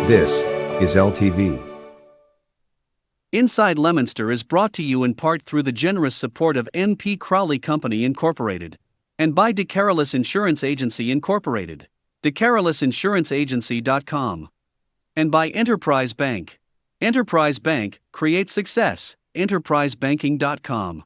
This is LTV. Inside Leominster is brought to you in part through the generous support of N.P. Crowley Company Incorporated and by DeCarolis Insurance Agency Incorporated, DeCarolisinsuranceagency.com, and by Enterprise Bank. Enterprise Bank creates success. EnterpriseBanking.com.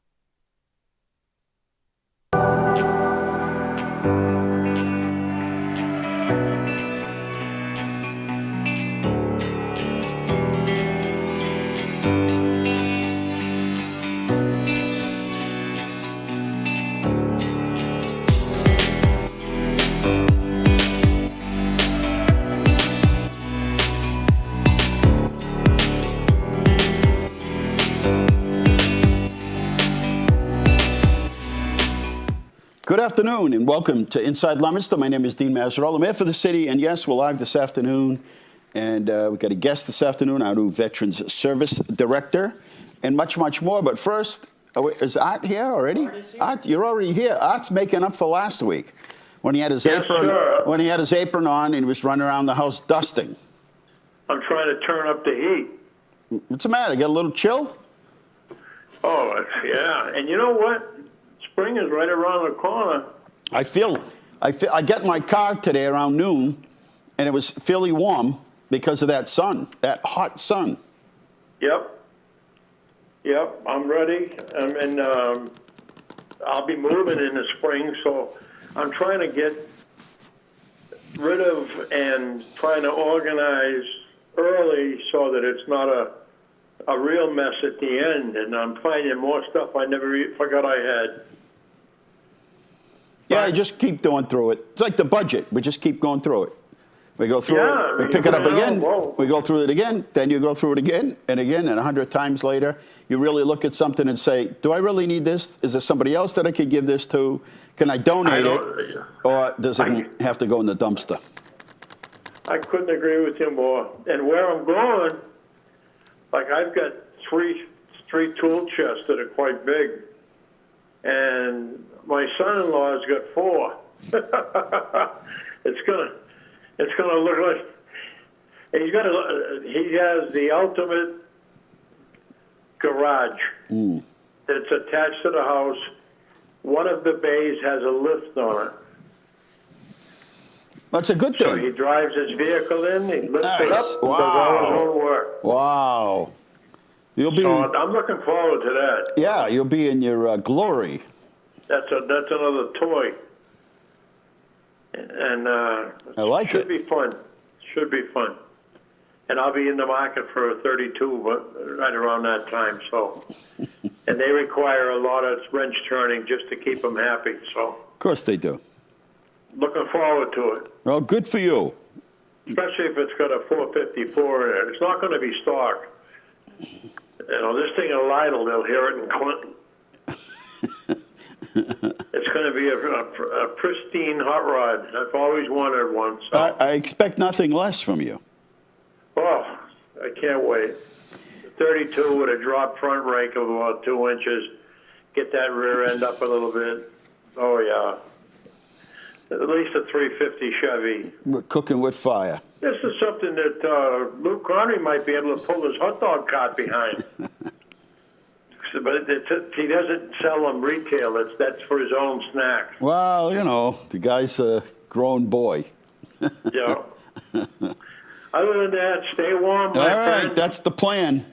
Good afternoon and welcome to Inside Leominster. My name is Dean Mazzarella. I'm here for the city, and yes, we're live this afternoon. And we've got a guest this afternoon, our new Veterans Service Director, and much, much more. But first, is Art here already? Art, you're already here. Art's making up for last week when he had his when he had his apron on and he was running around the house dusting. I'm trying to turn up the heat. What's the matter? Got a little chill? Oh, yeah. And you know what? Spring is right around the corner. I get in my car today around noon, and it was fairly warm because of that sun, that hot sun. Yep, I'm ready. I'll be moving in the spring, so I'm trying to get rid of and trying to organize early so that it's not a real mess at the end, and I'm finding more stuff I never forgot I had. Yeah, I just keep going through it. It's like the budget. We just keep going through it. We go through it, we pick it up again, we go through it again, then you go through it again, and 100 times later, you really look at something and say, do I really need this? Is there somebody else that I could give this to? Can I donate it? Or does it have to go in the dumpster? I couldn't agree with you more. And where I'm going, like I've got three tool chests that are quite big. And my son-in-law's got 4. It's gonna look like he has the ultimate garage. It's attached to the house. One of the bays has a lift on it. That's a good thing. So he drives his vehicle in, he lifts it up, and does all his own work. Wow. So I'm looking forward to that. Yeah, you'll be in your glory. That's another toy. And I like it. Should be fun. Should be fun. And I'll be in the market for a 32, but right around that time. So, and they require a lot of wrench turning just to keep them happy. So, of course they do. Looking forward to it. Well, good for you. Especially if it's got a 454 in it. It's not going to be stock. You know, this thing will idle. They'll hear it in Clinton. It's going to be a pristine hot rod. I've always wanted one. So. I expect nothing less from you. Oh, I can't wait. 32 with a drop front rake of about 2 inches. Get that rear end up a little bit. Oh, yeah. At least a 350 Chevy. We're cooking with fire. This is something that Luke Connery might be able to pull his hot dog cart behind. But he doesn't sell them retail. That's for his own snack. Well, you know, the guy's a grown boy. Yeah. Other than that, stay warm, my friend. Right, that's the plan.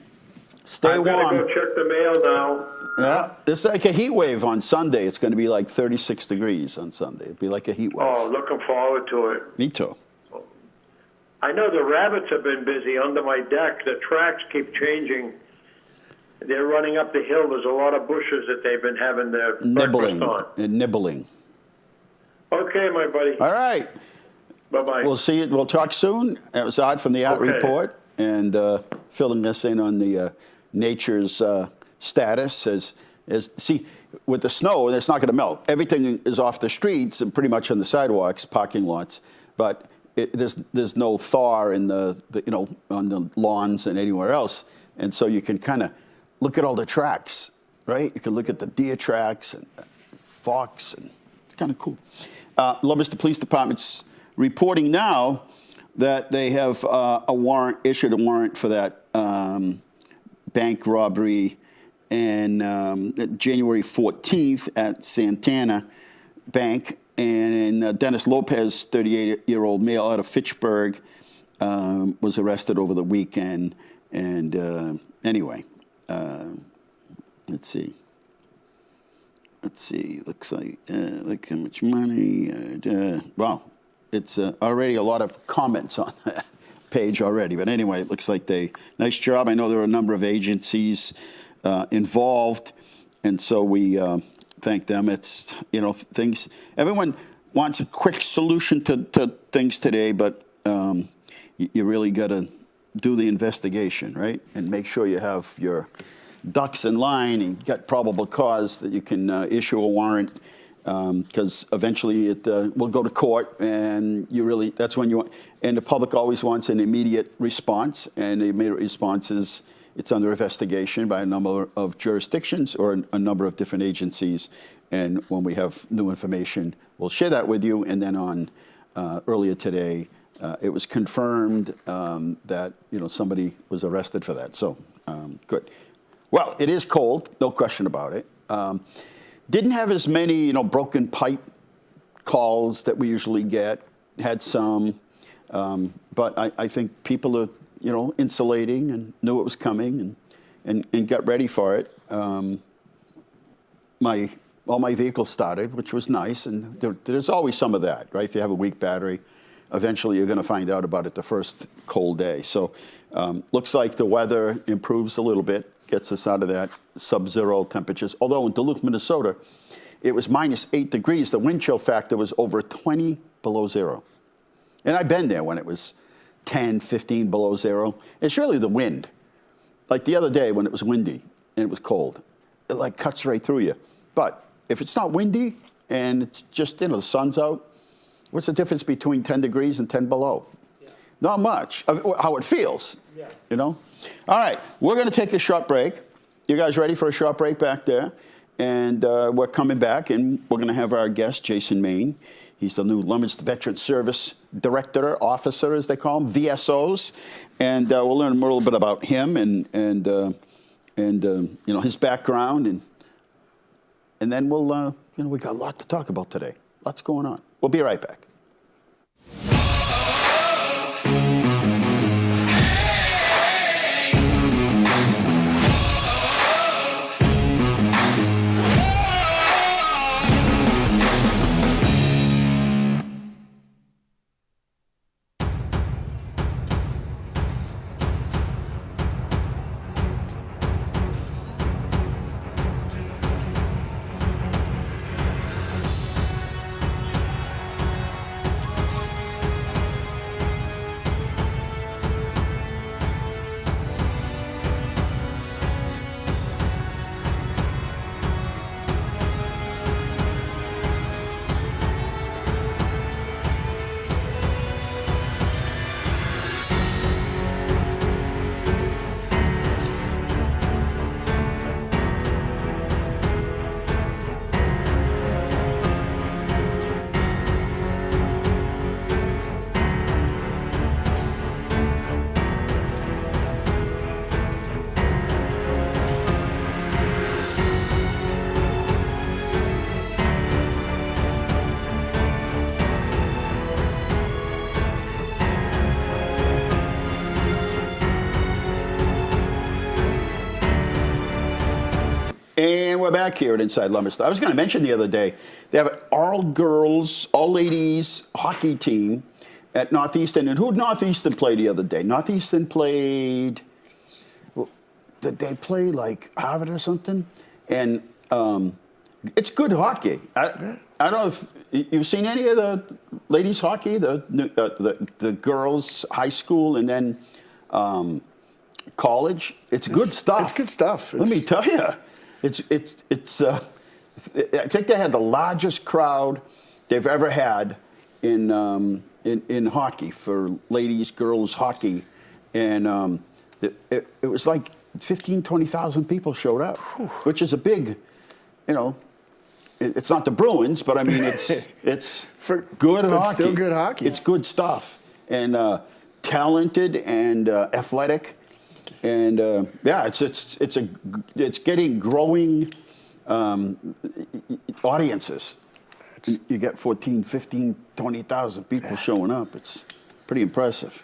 Stay warm. I've got to go check the mail now. Yeah, it's like a heat wave on Sunday. It's going to be like 36 degrees on Sunday. It'll be like a heat wave. Oh, looking forward to it. Me too. I know the rabbits have been busy under my deck. The tracks keep changing. They're running up the hill. There's a lot of bushes that they've been having their breakfast on. Nibbling. Okay, my buddy. All right. Bye-bye. We'll see you. We'll talk soon. It was Art from the Art Report, and filling us in on the nature's status. See, with the snow, it's not going to melt. Everything is off the streets and pretty much on the sidewalks, parking lots, but there's no thaw in the on the lawns and anywhere else, and so you can kind of look at all the tracks, right? You can look at the deer tracks and fox, and it's kind of cool. Leominster Police Department's reporting now that they have issued a warrant for that bank robbery and January 14th at Santana Bank. And Dennis Lopez, 38-year-old male out of Fitchburg, was arrested over the weekend. And anyway, let's see. Looks like look how much money. Wow, it's already a lot of comments on that page already. But anyway, it looks like nice job. I know there are a number of agencies involved, and so we thank them. It's things. Everyone wants a quick solution to things today, but you really got to do the investigation, right, and make sure you have your ducks in line and get probable cause that you can issue a warrant, because eventually it will go to court, and that's when you want. And the public always wants an immediate response, and the immediate response is it's under investigation by a number of jurisdictions or a number of different agencies. And when we have new information, we'll share that with you. And then on earlier today, it was confirmed that somebody was arrested for that. So good. Well, it is cold, no question about it. Didn't have as many broken pipe calls that we usually get. Had some, but I think people are insulating and knew it was coming and got ready for it. All my vehicles started, which was nice, and there's always some of that, right? If you have a weak battery, eventually you're going to find out about it the first cold day. So looks like the weather improves a little bit, gets us out of that sub-zero temperatures. Although in Duluth, Minnesota, it was -8 degrees. The wind chill factor was over 20 below zero. And I've been there when it was 10, 15 below zero. It's really the wind. Like the other day when it was windy and it was cold, it like cuts right through you. But if it's not windy and it's just, the sun's out, what's the difference between 10 degrees and 10 below? Yeah. Not much. How it feels, All right, we're going to take a short break. You guys ready for a short break back there? And we're coming back, and we're going to have our guest, Jason Main. He's the new Leominster Veteran Service Director, Officer, as they call them, VSOs. And we'll learn a little bit about him and his background. And then we'll, we got a lot to talk about today. Lots going on. We'll be right back. And we're back here at Inside Leominster. I was going to mention the other day, they have an all-girls, all-ladies hockey team at Northeastern. And who did Northeastern play the other day? Northeastern played, did they play like Harvard or something? And it's good hockey. I don't know if you've seen any of the ladies hockey, the girls high school and then college. It's good stuff. It's good stuff. Let me tell you. I think they had the largest crowd they've ever had in hockey for ladies, girls hockey. And it was like 15, 20,000 people showed up, which is a big, it's not the Bruins, but I mean, it's for good hockey. Still good hockey. It's good stuff. and talented and athletic, and yeah, it's getting growing audiences. You get 14, 15, 20,000 people showing up. It's pretty impressive.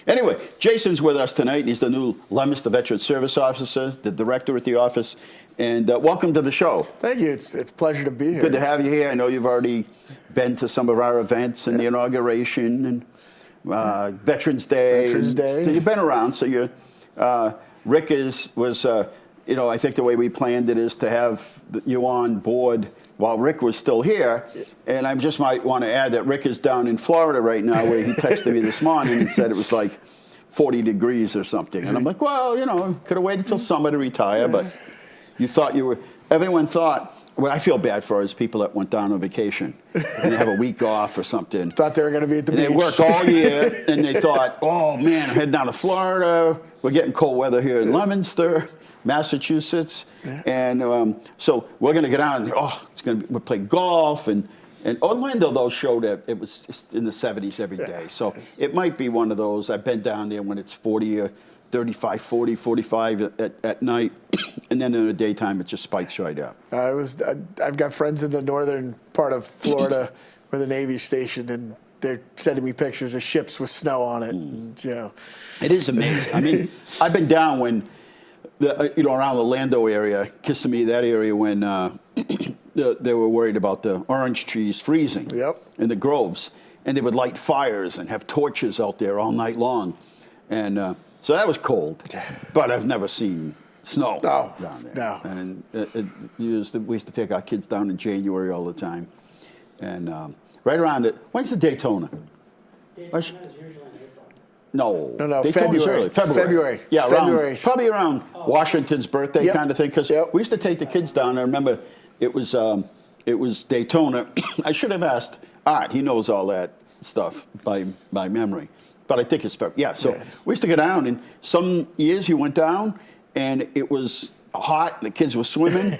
Anyway, Jason's with us tonight. He's the new Leominster Veteran Service Officer, the director at the office. And welcome to the show. Thank you. It's a pleasure to be here. Good to have you here. I know you've already been to some of our events and the inauguration and Veterans Day. Veterans Day. So you've been around. So you're, Rick was, you know, I think the way we planned it is to have you on board while Rick was still here. And I just might want to add that Rick is down in Florida right now, where he texted me this morning and said it was like 40 degrees or something. And I'm like, well, you know, could have waited till summer to retire, but you thought you were, everyone thought, what I feel bad for is people that went down on vacation and they have a week off or something. Thought they were going to be at the beach. They work all year and they thought, oh man, I'm heading down to Florida. We're getting cold weather here in Leominster, Massachusetts. And so we're going to get out and, we'll play golf. And Orlando, though, showed that it was just in the 70s every day. So it might be one of those. I've been down there when it's 40 or 35, 40, 45 at night. And then in the daytime, it just spikes right up. I've got friends in the northern part of Florida where the Navy's stationed, and they're sending me pictures of ships with snow on it. And, you know. It is amazing. I mean, I've been down when, around the Orlando area, Kissimmee, that area, when they were worried about the orange trees freezing in the groves. And they would light fires and have torches out there all night long. And so that was cold. But I've never seen snow down there. No. And we used to take our kids down in January all the time. And right around it, when's the Daytona? Daytona is usually in April. No, February. February. Yeah, February. Probably around Washington's birthday kind of thing. Because we used to take the kids down. I remember it was Daytona. I should have asked Art. He knows all that stuff by memory. But I think it's February. Yeah, so we used to go down, and some years you went down, and it was hot, and the kids were swimming.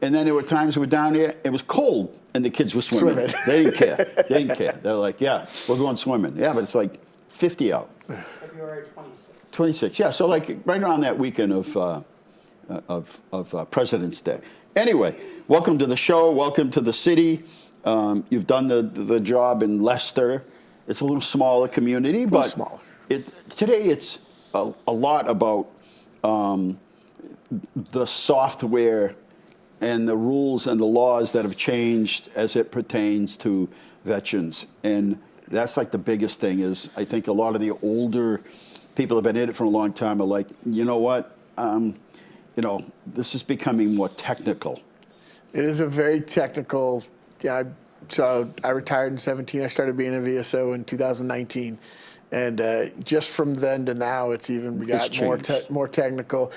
And then there were times we were down here, it was cold, and the kids were swimming. They didn't care. They're like, yeah, we're going swimming. Yeah, but it's like 50 out. February 26th. 26, yeah. So like right around that weekend of President's Day. Anyway, welcome to the show. Welcome to the city. You've done the job in Leicester. It's a little smaller community, but smaller. Today it's a lot about the software and the rules and the laws that have changed as it pertains to veterans. And that's like the biggest thing is I think a lot of the older people have been in it for a long time are like, you know what, this is becoming more technical. It is a very technical, so I retired in 17. I started being a VSO in 2019. And just from then to now, it's even got more technical.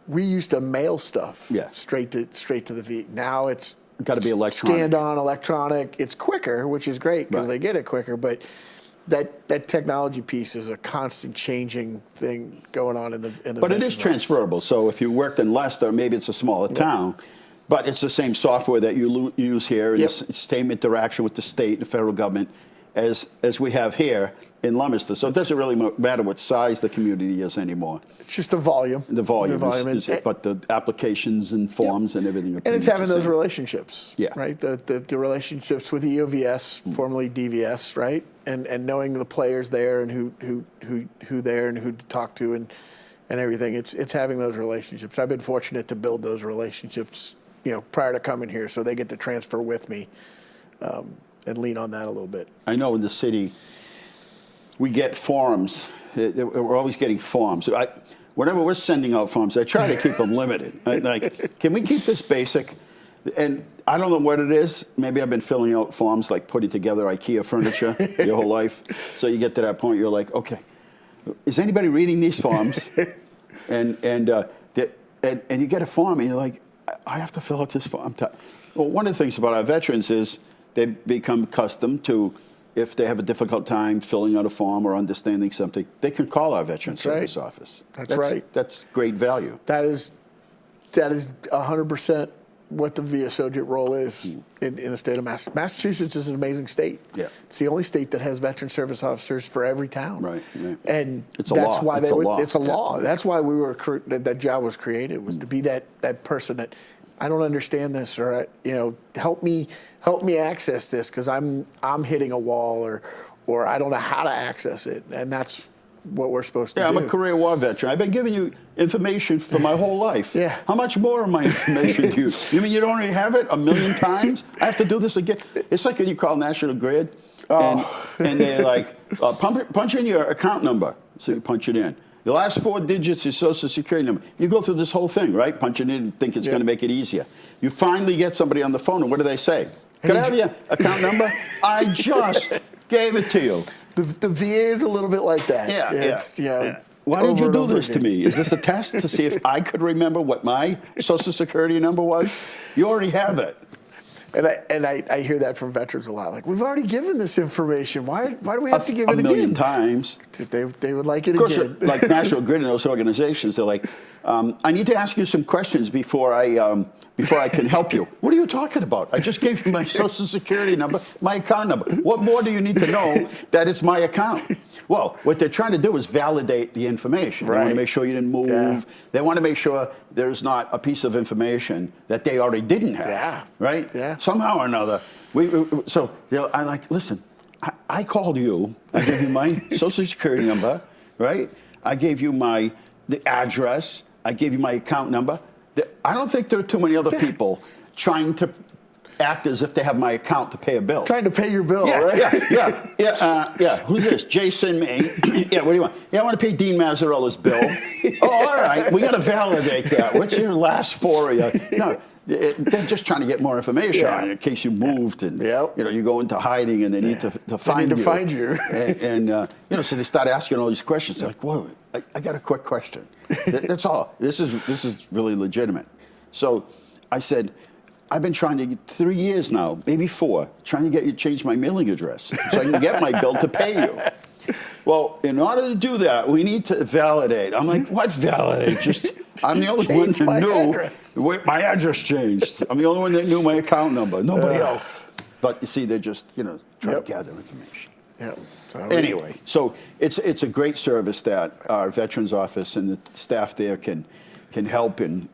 We used to mail stuff straight to the V. Now it's got to be electronic. Scanned on, electronic. It's quicker, which is great because they get it quicker. But that technology piece is a constant changing thing going on in the. But it is transferable. So if you worked in Leicester, maybe it's a smaller town, but it's the same software that you use here, and the same interaction with the state and federal government as we have here in Leominster. So it doesn't really matter what size the community is anymore. It's just the volume. The volume is but the applications and forms and everything are and it's having those relationships, Yeah. right? The relationships with EOVS, formerly DVS, right? And knowing the players there and who there and who to talk to and everything. It's having those relationships. I've been fortunate to build those relationships, prior to coming here, so they get to transfer with me. And lean on that a little bit. I know in the city, we get forms. We're always getting forms. Whenever we're sending out forms, I try to keep them limited. Like, can we keep this basic? And I don't know what it is. Maybe I've been filling out forms like putting together IKEA furniture your whole life. So you get to that point, you're like, okay, is anybody reading these forms? And you get a form, and you're like, I have to fill out this form. Well, one of the things about our veterans is they become accustomed to, if they have a difficult time filling out a form or understanding something, they can call our Veteran Service Office. That's right. That's great value. That is 100% what the VA associate role is in the state of Massachusetts. Massachusetts is an amazing state. Yeah. It's the only state that has veteran service officers for every town. Right. Yeah. And It's a that's law. why It's a law. it's a law. Yeah. That's why that job was created, was to be that person that, I don't understand this, or help me access this because I'm hitting a wall, or I don't know how to access it, and that's what we're supposed to do. I'm a career war veteran. I've been giving you information for my whole life. Yeah. How much more of my information do you? You mean you don't already have it 1,000,000 times? I have to do this again. It's like when you call National Grid, and they're like, punch in your account number. So you punch it in. The last 4 digits is Social Security number. You go through this whole thing, right? Punch it in and think it's going to make it easier. You finally get somebody on the phone, and what do they say? Can I have your account number? I just gave it to you. The VA is a little bit like that. Yeah. Why did you do this to me? Is this a test to see if I could remember what my Social Security number was? You already have it. And I hear that from veterans a lot. Like, we've already given this information. Why do we have to give it again? 1,000,000 times. If they would like it Of course, again. like National Grid and those organizations, they're like, I need to ask you some questions before I can help you. What are you talking about? I just gave you my Social Security number, my account number. What more do you need to know that it's my account? Well, what they're trying to do is validate the information. They want to make sure you didn't move. Yeah. They want to make sure there's not a piece of information that they already didn't have. Yeah. Right? Yeah. Somehow or another. So I'm like, listen, I called you. I gave you my Social Security number, right? I gave you the address. I gave you my account number. I don't think there are too many other people trying to act as if they have my account to pay a bill. Trying to pay your bill, right? Yeah. Who's this? Jason May. Yeah, what do you want? Yeah, I want to pay Dean Mazzarella's bill. Oh, all right. We got to validate that. What's your last 4 of you? No, they're just trying to get more information on you in case you moved and you go into hiding and they need to find you. Find you. and so they start asking all these questions. They're like, whoa, I got a quick question. That's all. This is really legitimate. So I said, I've been trying to get 3 years now, maybe 4, trying to get you to change my mailing address so I can get my bill to pay you. Well, in order to do that, we need to validate. I'm like, what validate? I'm the only one that knew my address changed. I'm the only one that knew my account number. Nobody else. But you see, they're just trying to gather information. Yeah. Anyway, so it's a great service that our Veterans Office and the staff there can help in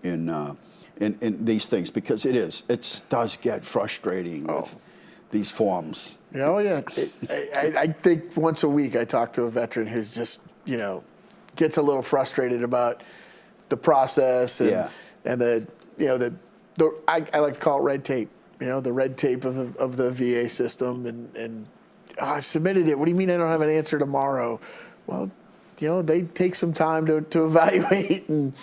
these things, because it does get frustrating with these forms. Oh yeah, I think once a week I talk to a veteran who's just gets a little frustrated about the process and I like to call it red tape. The red tape of the VA system and I submitted it. What do you mean I don't have an answer tomorrow? Well, they take some time to evaluate and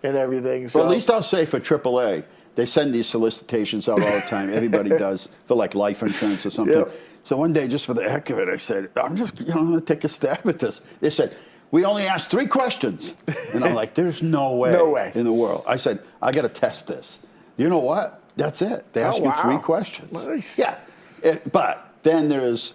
everything. So well, at least I'll say for AAA, they send these solicitations out all the time. Everybody does for like life insurance or something. Yep. So one day, just for the heck of it, I said, I'm just going to take a stab at this. They said, we only asked 3 questions. And I'm like, there's no way in the world. I said, I got to test this. You know what? That's it. They ask you 3 questions. Nice. Yeah. But then there's,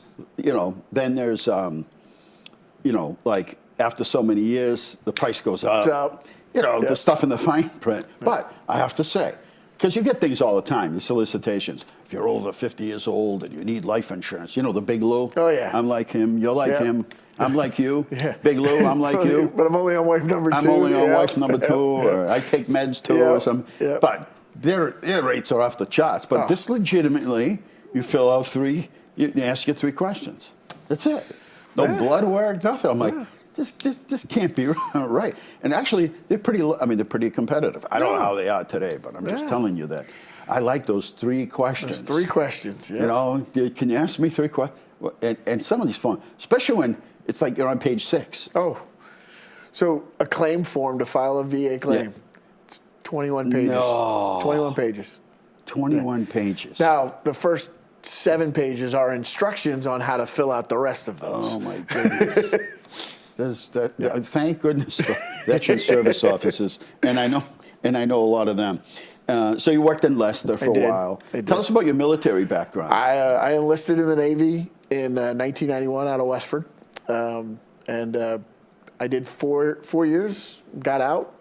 like after so many years, the price goes up. The stuff in the fine print. But I have to say, because you get things all the time, the solicitations. If you're over 50 years old and you need life insurance, the Big Lou. Oh, yeah. I'm like him. You're like him. I'm like you. Yeah. Big Lou, I'm like you. But I'm only on wife number 2. I'm only on wife number 2, or I take meds too, or something. Yeah. But their rates are off the charts. But this legitimately, you fill out 3, they ask you 3 questions. That's it. No blood work, nothing. I'm like, this can't be right. And actually, they're pretty competitive. I don't know how they are today, but I'm just telling you that. I like those 3 questions. Those 3 questions, yeah. Can you ask me 3 questions? And some of these forms, especially when it's like you're on page 6. Oh, so a claim form to file a VA claim. Yeah. It's 21 pages. No. 21 pages. 21 pages. Now, the first 7 pages are instructions on how to fill out the rest of those. Oh, my goodness. Thank goodness for veteran service offices, and I know a lot of them. So you worked in Leicester for a while. Tell us about your military background. I enlisted in the Navy in 1991 out of Westford, and I did 4 years. Got out,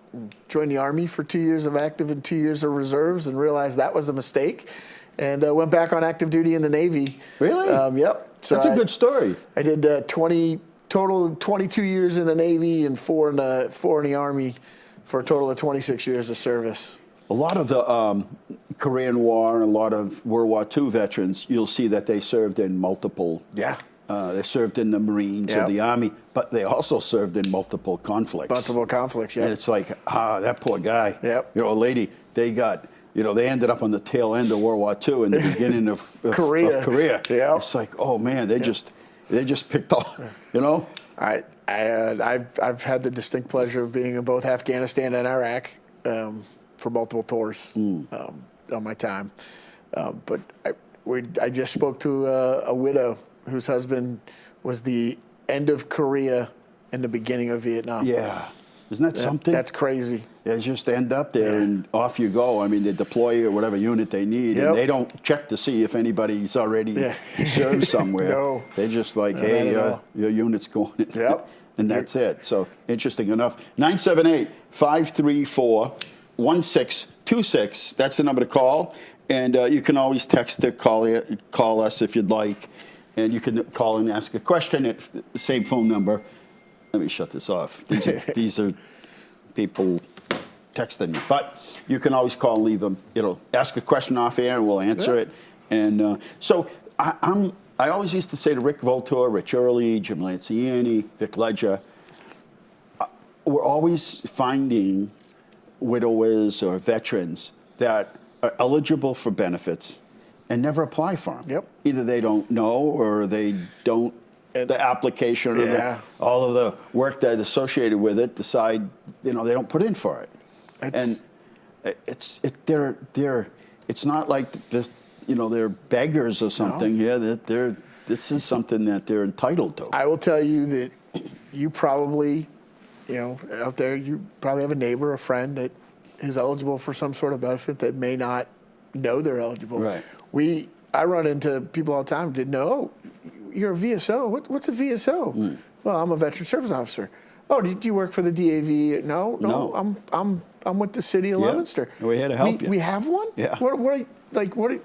joined the Army for 2 years of active and 2 years of reserves, and realized that was a mistake, and went back on active duty in the Navy. Really? Yep. So That's a good story. I did total 22 years in the Navy and four in the Army, for a total of 26 years of service. A lot of the Korean War and a lot of World War II veterans, you'll see that they served in multiple. Yeah. They served in the Marines or the Army, but they also served in multiple conflicts. Multiple conflicts, yeah. And it's like, that poor guy. Yep. You know, a lady, they ended up on the tail end of World War II and the beginning of Korea. Yeah. It's like, oh man, they just picked off, you know? I've had the distinct pleasure of being in both Afghanistan and Iraq for multiple tours on my time. But I just spoke to a widow whose husband was the end of Korea and the beginning of Vietnam. Yeah. Isn't that something? That's crazy. They just end up there and off you go. I mean, they deploy you or whatever unit they need, and they don't check to see if anybody's already served somewhere. No. They're just like, hey, your unit's going in. Yep. And that's it. So interesting enough. 978-534-1626. That's the number to call. And you can always text or call us if you'd like. And you can call and ask a question at the same phone number. Let me shut this off. These are people texting me. But you can always call and leave them, ask a question off air and we'll answer it. And so I always used to say to Rick Voltor, Rich Early, Jim Lanciani, Vic Ledger, we're always finding widowers or veterans that are eligible for benefits and never apply for them. Yep. Either they don't know or they don't, the application or all of the work that's associated with it, decide, they don't put in for it. And it's not like this, they're beggars or something here. This is something that they're entitled to. I will tell you that you probably, out there, you probably have a neighbor, a friend that is eligible for some sort of benefit that may not know they're eligible. Right. I run into people all the time who didn't know, oh, you're a VSO. What's a VSO? Well, I'm a veteran service officer. Oh, do you work for the DAV? No. I'm with the city of Leominster. We're here to help you. We have one? Yeah.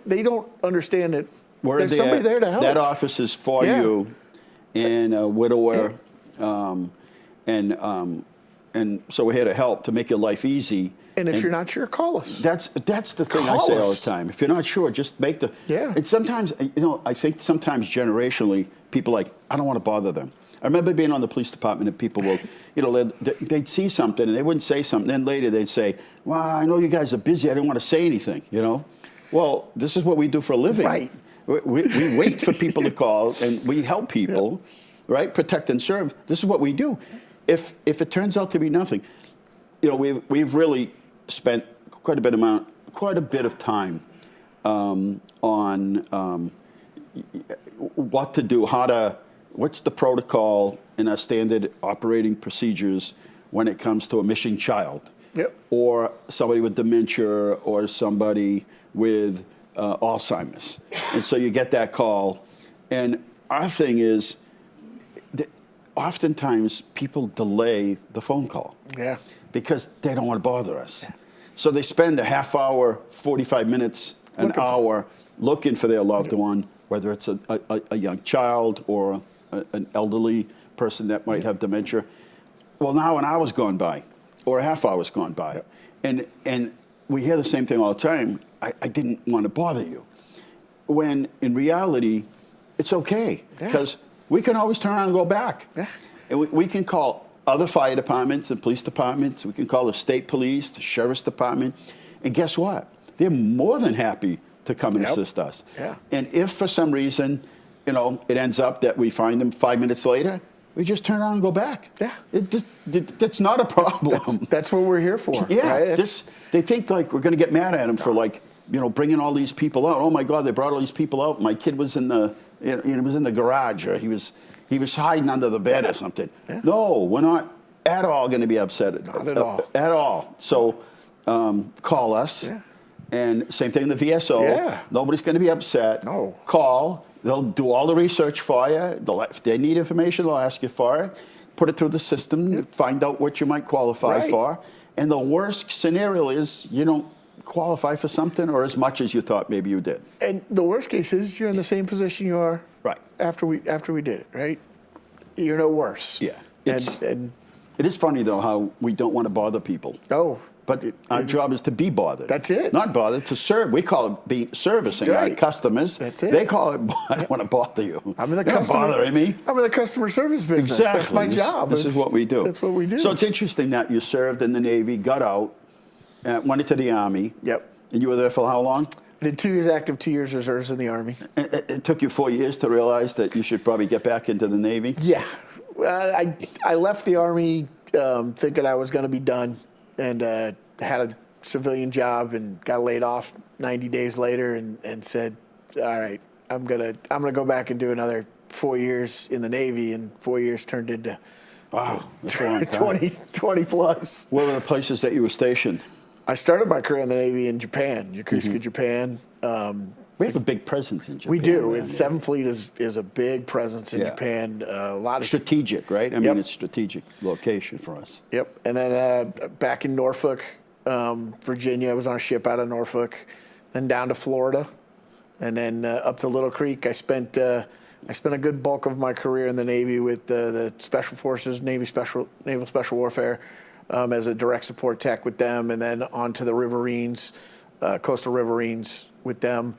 They don't understand it. There's there, somebody there to help. That office is for you and a widower. And so we're here to help, to make your life easy. And if you're not sure, call us. That's the thing I Call say all the us. time. If you're not sure, just make the. Yeah. And sometimes, I think sometimes generationally, people I don't want to bother them. I remember being on the police department and people will, they'd see something and they wouldn't say something. Then later they'd say, well, I know you guys are busy. I didn't want to say anything, Well, this is what we do for a living. Right. We wait for people to call and we help people, right? Protect and serve. This is what we do. If it turns out to be nothing, we've really spent quite a bit of time on what to do, what's the protocol in our standard operating procedures when it comes to a missing child, or somebody with dementia, or somebody with Alzheimer's. And so you get that call, and our thing is, oftentimes people delay the phone call. Yeah. Because they don't want to bother us. Yeah. So they spend a half hour, 45 minutes, an hour looking for their loved one, whether it's a young child or an elderly person that might have dementia. Well, now an hour's gone by, or a half hour's gone by. And we hear the same thing all the time. I didn't want to bother you. When in reality, it's okay, because we can always turn around and go back. Yeah. And we can call other fire departments and police departments. We can call the state police, the sheriff's department. And guess what? They're more than happy to come and assist us. Yeah. And if for some reason, it ends up that we find them 5 minutes later, we just turn around and go back. Yeah. That's not a problem. That's what we're here for. Yeah. Right? They think we're going to get mad at them for bringing all these people out. Oh my God, they brought all these people out. My kid was in the garage, or he was hiding under the bed or something. Yeah. No, we're not at all going to be upset. Not at all. At all. So call us. Yeah. And same thing in the VSO. Yeah. Nobody's going to be upset. No. Call. They'll do all the research for you. If they need information, they'll ask you for it. Put it through the system, find out what you might qualify for. And the worst scenario is you don't qualify for something, or as much as you thought maybe you did. And the worst case is you're in the same position you are Right. after we did it, right? You're no worse. Yeah. And It is funny, though, how we don't want to bother people. oh, But our job is to be bothered. That's it. Not bothered, to serve. We call it servicing our Right. customers. That's it. They call it, I don't want to bother you. I'm in the You're not customer, bothering me. I'm in the customer service business. Exactly. That's my job. This is what we do. That's what we do. So it's interesting that you served in the Navy, got out, went into the Army. Yep. And you were there for how long? I did 2 years active, 2 years reserves in the Army. It took you 4 years to realize that you should probably get back into the Navy? Yeah. I left the Army thinking I was going to be done, and had a civilian job and got laid off 90 days later, and said, all right, I'm gonna go back and do another 4 years in the Navy, and 4 years turned into Wow, that's a long time. 20 plus. What were the places that you were stationed? I started my career in the Navy in Japan, Yokosuka, Japan. We have a big presence in Japan. We do. man. And Seventh Fleet is a big presence in Yeah. Japan. A lot of Strategic, right? I Yep. mean, it's strategic location for us. Yep. And then back in Norfolk, Virginia, I was on a ship out of Norfolk, then down to Florida, and then up to Little Creek. I spent a good bulk of my career in the Navy with the Special Forces, Naval Special Warfare, as a direct support tech with them, and then on to the Riverines, coastal Riverines with them.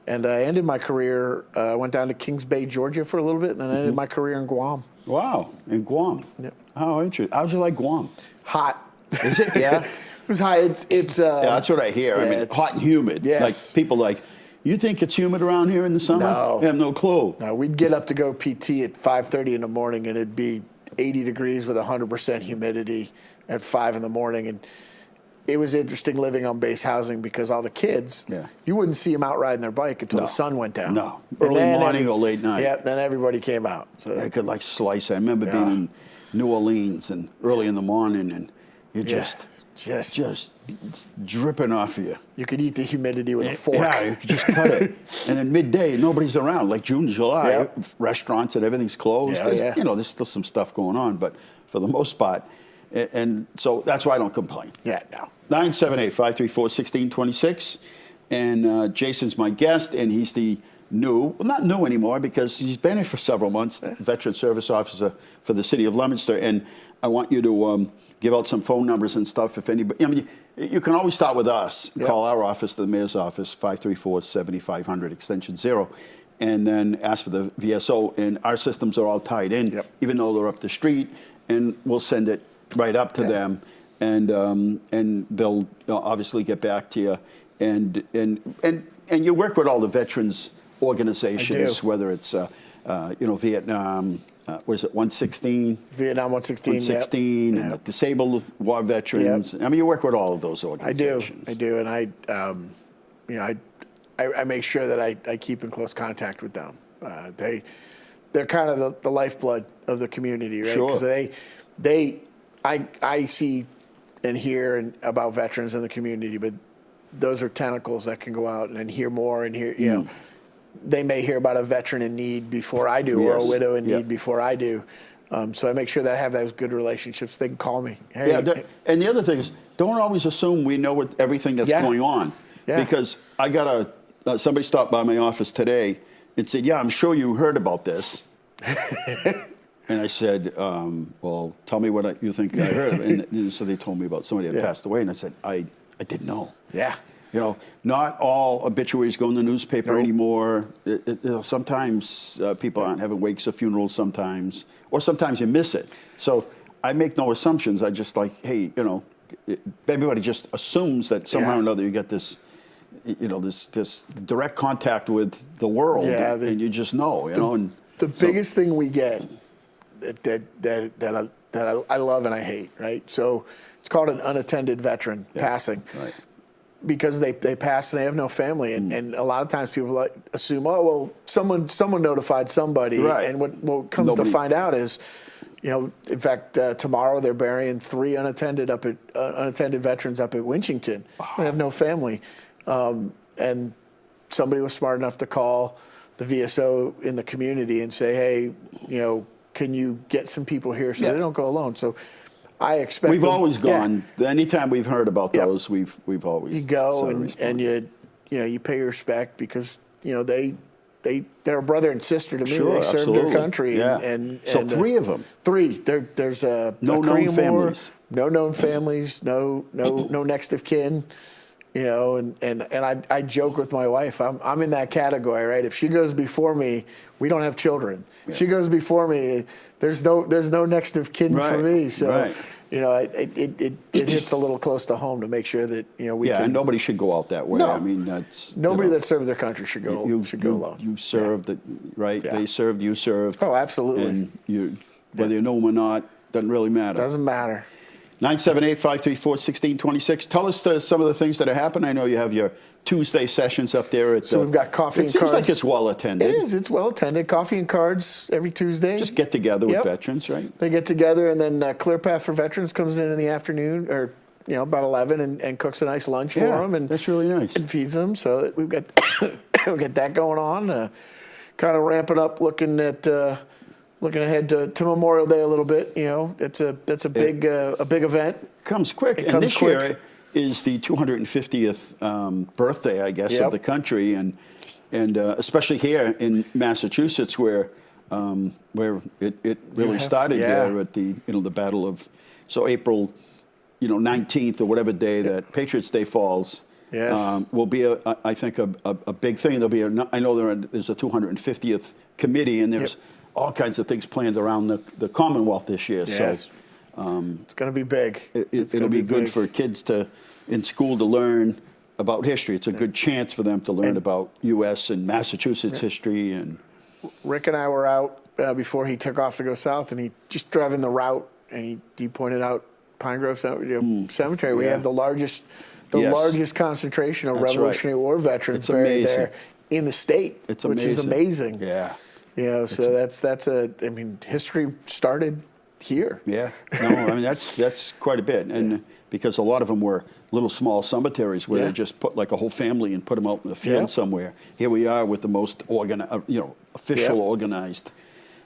And I ended my career, went down to Kings Bay, Georgia for a little bit, and then I ended my career in Guam. Wow, in Guam. Yep. How interesting. How'd you like Guam? Hot. Is it? Yeah. It was high. It's Yeah, that's what I hear. I yeah, mean, it's- hot and humid. Yes. Like people like, you think it's humid around here in the summer? No. I have no clue. No, we'd get up to go PT at 5:30 in the morning, and it'd be 80 degrees with 100% humidity at 5 in the morning. And it was interesting living on base housing because all the kids, Yeah. you wouldn't see them out riding their bike until the sun went down. No. And Early then morning or late night. Yeah, then everybody came out. So They could like slice it. I remember being Yeah. in New Orleans and early in the morning, and you yeah, just dripping off of you. you could eat the humidity with a fork. Yeah, you could just cut it. And then midday, nobody's around. Like June, July, Yep. restaurants and everything's closed. Yeah, there's, yeah. You know, there's still some stuff going on, but for the most part, and so that's why I don't complain. Yeah, no. 978-534-1626. And Jason's my guest, and he's the new, well, not new anymore because he's been here for several months, veteran service officer for the city of Leominster. And I want you to give out some phone numbers and stuff if anybody, I mean, you can always start with us. Yep. Call our office, the mayor's office, 534-7500, extension 0. And then ask for the VSO. And our systems are all tied in, Yep. even though they're up the street, and we'll send it right up to them. And they'll obviously get back to you. And you work with all the veterans organizations, whether it's Vietnam, what is it, 116? Vietnam 116. 116, yep. and the disabled war veterans. Yep. I mean, you work with all of those I organizations. do, and I make sure that I keep in close contact with them. They're kind of the lifeblood of the community, right? Sure. 'Cause I see and hear about veterans in the community, but those are tentacles that can go out and hear more and hear. You know, they may hear about a veteran in need before I do, or a Yes. widow in Yep. need before I do. So I make sure that I have those good relationships. They can call me. Hey, And the other thing is, don't always assume we know everything that's Yeah. going on. Yeah. Because I got somebody stopped by my office today and said, yeah, I'm sure you heard about this. And I said, well, tell me what you think I heard. And so they told me about somebody that passed away. And I said, I didn't know. Yeah. You know, not all obituaries go in the newspaper Nope. anymore. Sometimes people aren't having wakes or funerals sometimes, or sometimes you miss it. So I make no assumptions. I just like, hey, everybody just assumes that somehow or another you get this, this direct contact with the world, and you just know, And The biggest thing we get that I love and I hate, right? So it's called an unattended veteran passing. Right. Because they pass and they have no family, and a lot of times people assume, oh well, someone notified somebody, Right. and what comes to find out is, in fact, tomorrow they're burying 3 unattended veterans up at Winchington. They have no family, and somebody was smart enough to call the VSO in the community and say, hey, can you get some people here so they don't go alone? So I expect We've them- always yeah. gone. Anytime we've heard about Yep. those, we've always You go sort of and responded. you pay your respect because they're a brother and sister to me. Sure, They served absolutely. their country. Yeah. And So and, 3 of them. 3. There's No a known Creamore, families. no known families, no next of kin. And I joke with my wife. I'm in that category, right? If she goes before me, we don't have children. Yeah. She goes before me, there's no next of kin Right, for me. So right. it hits a little close to home to make sure that we Yeah, can. and nobody should go out that way. No. I mean, that's Nobody that served their country should go alone. You served, right? Yeah. They served, you served. Oh, absolutely. And whether you know them or not, doesn't really matter. Doesn't matter. 978-534-1626. Tell us some of the things that have happened. I know you have your Tuesday sessions up there. At, So we've got coffee and It seems cards. like it's well attended. It is. It's well attended. Coffee and cards every Tuesday. Just get together with Yep. veterans, right? They get together, and then Clear Path for Veterans comes in the afternoon, or about 11, and cooks a nice lunch for Yeah, them, and that's really nice. and feeds them. So that we've got we got that going on. Kind of ramping up, looking ahead to Memorial Day a little bit. That's a big event. Comes quick. It And comes this quick. year is the 250th birthday, I guess, Yep. of the country, and especially here in Massachusetts, where it really have- started yeah. there at the the Battle of April 19th or whatever day that Patriots Day falls. Yes. Will be I think a big thing. There'll be I know there's a 250th committee, and there's all kinds of things planned around the Commonwealth this year. Yes. So. It's going to be big. It'll be good big. for kids in school to learn about history. It's a good chance for them to learn about U.S. and Massachusetts history. And Rick and I were out before he took off to go south, and he just driving the route, and he pointed out Pine Grove Cemetery. We Yeah. have the largest Yes. largest concentration of That's Revolutionary War veterans It's buried amazing. there in the state, it's which is amazing. Yeah. So history started here. Yeah. No, I mean, that's quite a bit. And because a lot of them were little small cemeteries where Yeah. they just put like a whole family and put them out in the field Yeah. somewhere. Here we are with the most official Yeah. organized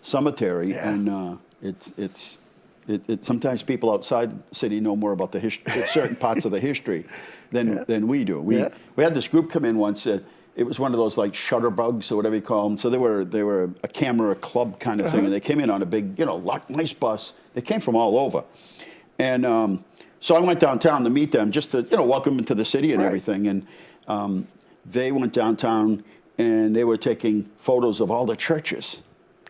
cemetery. Yeah. And it sometimes people outside the city know more about the certain parts of the history than we do. We had this group come in once. It was one of those like shutterbugs or whatever you call them. So they were a camera club kind of thing, and they came in on a big nice bus. They came from all over, and so I went downtown to meet them just to welcome them to the city and Right. everything. And they went downtown and they were taking photos of all the churches.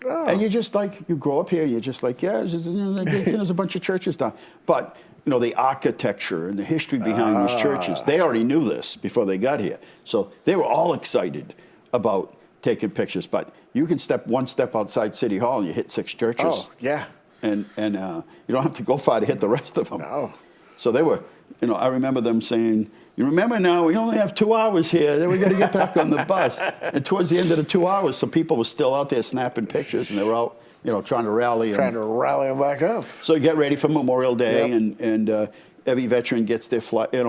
Oh. And you grow up here, you're just like, there's a bunch of churches down. But, the architecture and the history behind these churches, they already knew this before they got here. So they were all excited about taking pictures. But you can step one step outside City Hall and you hit 6 churches. Oh, yeah. And you don't have to go far to hit the rest of them. No. So they were, I remember them saying, you remember now, we only have 2 hours here, then we got to get back on the bus. And towards the end of the 2 hours, some people were still out there snapping pictures, and they were out, trying to rally. Trying to rally them back up. So you get ready for Memorial Day, Yep. and every veteran gets their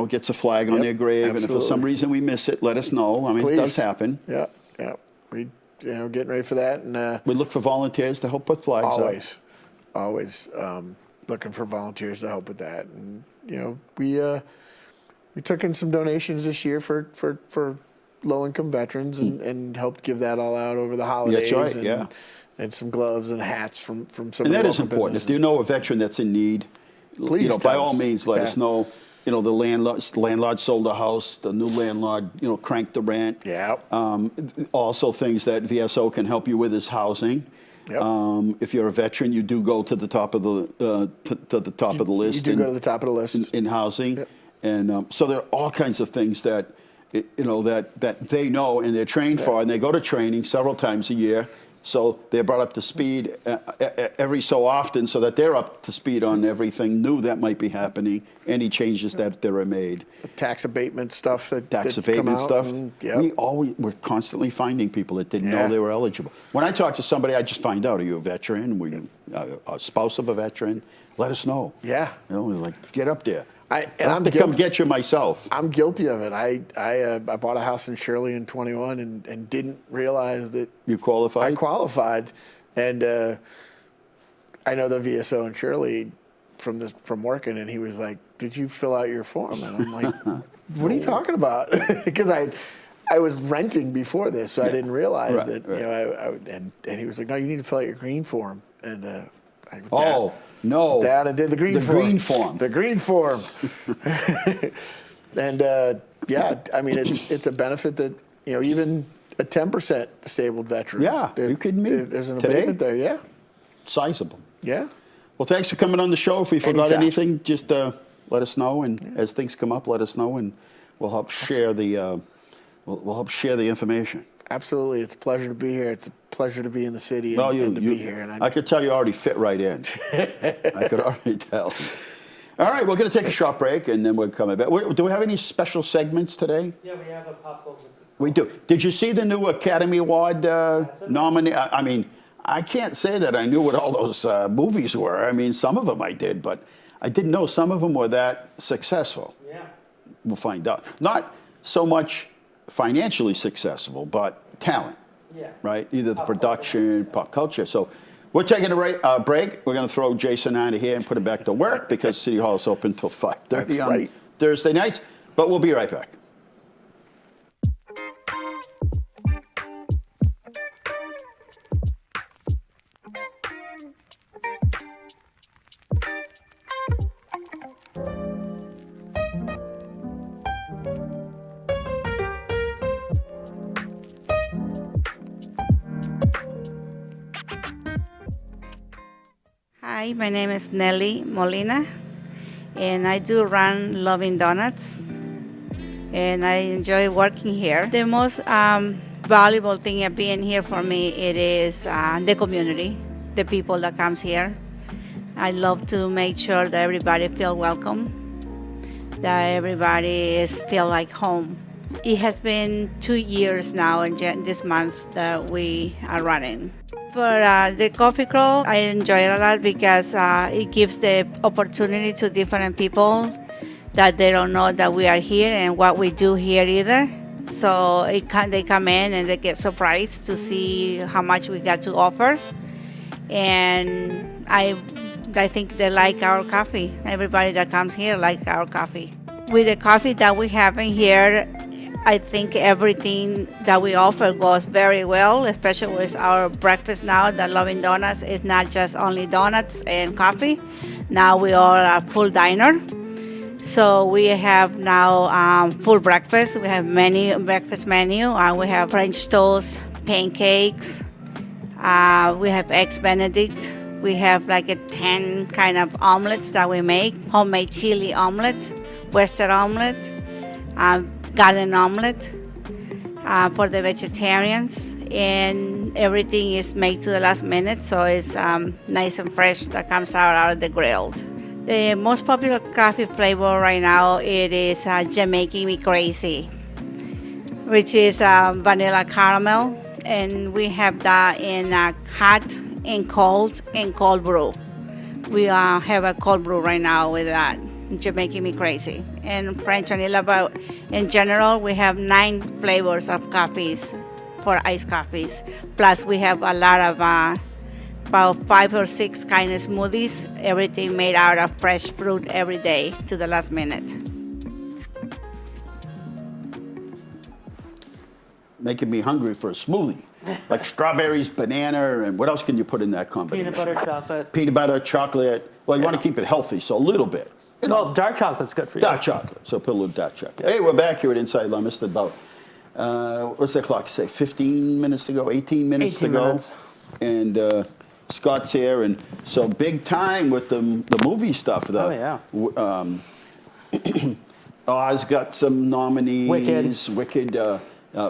gets a flag on Yep, their grave, and if for some absolutely. reason we miss it, let us know. I mean, Please. it does happen. Yeah. We getting ready for that, and We look for volunteers to help put flags up. always looking for volunteers to help with that. And we took in some donations this year for low income veterans and helped give that all out over the holidays. That's right, and, yeah. and some gloves and hats from some. And of that the is local important. If businesses. you know a veteran that's in need, Please by tell all us. means, let Yeah. us know. The landlord sold a house. The new landlord, cranked the rent. Yeah. Also, things that VSO can help you with is housing. Yep. If you're a veteran, you do go to the top of the to the top of the list. You do go to the top of the list. in housing, Yep. and so there are all kinds of things that that they know and they're trained for, and they go to training several times a year. So they're brought up to speed every so often, so that they're up to speed on everything new that might be happening, any changes that there are made. The tax abatement stuff Tax that's come abatement out stuff. and- yep. We're constantly finding people that didn't Yeah. know they were eligible. When I talk to somebody, I just find out, are you a veteran? Were you a spouse of a veteran? Let us know. Yeah. Like, get up there. And I'll have I'm to come guilty- get you myself. I'm guilty of it. I bought a house in Shirley in 21 and didn't realize that You qualified? I qualified. And I know the VSO in Shirley from working, and he was like, "Did you fill out your form?" And I'm like, "What are you talking about?" Because I was renting before this, so I didn't realize that. Right. You know, and he was like, "No, you need to fill out your green form." And I go, Oh, no. Dad, I did the green form. Green form. The green form. And yeah, I mean, it's a benefit that, you know, even a 10% disabled veteran. Yeah, you kidding me? There's an Today? abatement there. Yeah. Sizable. Yeah. Well, thanks for coming on the show. If we forgot Anytime. anything, just let us know. And as things come up, let us know, and we'll help share the we'll help share the information. Absolutely. It's a pleasure to be here. It's a pleasure to be in the city and to be here. And I could tell you already fit right in. I could already tell. All right, we're going to take a short break, and then we'll come back. Do we have any special segments today? Yeah, we have a pop culture. We do. Did you see the new Academy Award nominee? I mean, I can't say that I knew what all those movies were. I mean, some of them I did, but I didn't know some of them were that successful. Yeah. We'll find out. Not so much financially successful, but talent. Yeah. Right? Either the Pop production, pop culture. So we're taking a break. We're going to throw Jason out of here and put him back to work because City Hall is open until 5:30 That's on right. Thursday nights. But we'll be right back. Hi, my name is Nelly Molina, and I do run Loving Donuts, and I enjoy working here. The most valuable thing of being here for me, it is the community, the people that comes here. I love to make sure that everybody feel welcome, that everybody feel like home. It has been 2 years now in this month that we are running. For the coffee crawl, I enjoy it a lot because it gives the opportunity to different people that they don't know that we are here and what we do here either. So they come in and they get surprised to see how much we got to offer. And I think they like our coffee. Everybody that comes here likes our coffee. With the coffee that we have in here, I think everything that we offer goes very well, especially with our breakfast now. The Loving Donuts is not just only donuts and coffee. Now we are a full diner. So we have now full breakfast. We have breakfast menu. We have French toast, pancakes. We have eggs Benedict. We have like 10 kind of omelets that we make. Homemade chili omelet, Western omelet, garden omelet for the vegetarians, and everything is made to the last minute, so it's nice and fresh that comes out of the grilled. The most popular coffee flavor right now, it is Jamaican Me Crazy, which is vanilla caramel, and we have that in hot and cold brew. We have a cold brew right now with that. Jamaican Me Crazy, and French vanilla, but in general we have 9 flavors of coffees for iced coffees. Plus we have a lot of about 5 or 6 kind of smoothies, everything made out of fresh fruit every day to the last minute. Making me hungry for a smoothie. Like strawberries, banana, and what else can you put in that combination? Peanut butter, chocolate. Peanut butter, chocolate. Well, you want to keep it healthy, so a little bit. You know, Well, dark chocolate's good for you. dark chocolate. So put a little dark chocolate. Hey, we're back here at Inside Leominster. About, what's the clock say? 15 minutes to go, 18 minutes 18 to go. minutes. And Scott's here, and so big time with the movie stuff. Oh, yeah. Oz got some nominees. Wicked.